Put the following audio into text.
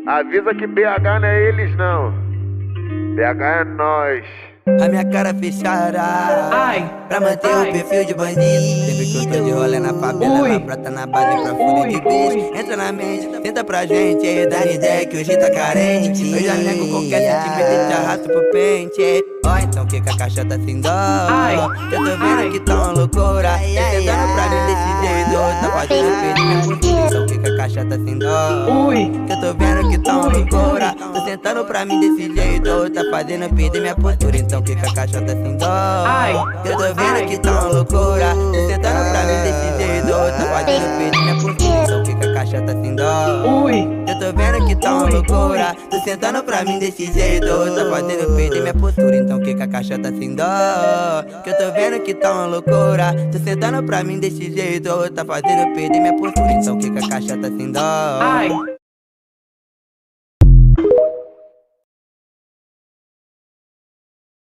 Avisa que BH não é eles não. BH é nós. A minha cara fechada, pra manter o perfil de bandido. Sempre que eu tô de rolê na favela, ela brota na base pra fuder de bicho. Entra na mente, tenta pra gente, aí dá ideia que hoje tá carente. Eu já nego qualquer sentimento e te arrasto pro pente. Ó, então que a caixa tá sem dó. Eu tô vendo que tá uma loucura. Tá tentando pra mim desse jeito, tá fazendo perder minha postura. Então que a caixa tá sem dó. Que eu tô vendo que tá uma loucura. Tô sentando pra mim desse jeito, tá fazendo perder minha postura. Então que a caixa tá sem dó. Que eu tô vendo que tá uma loucura. Tô sentando pra mim desse jeito, tá fazendo perder minha postura. Então que a caixa tá sem dó. Eu tô vendo que tá uma loucura. Tô sentando pra mim desse jeito, tá fazendo perder minha postura. Então que a caixa tá sem dó. Que eu tô vendo que tá uma loucura. Tô sentando pra mim desse jeito, tá fazendo perder minha postura. Então que a caixa tá sem dó.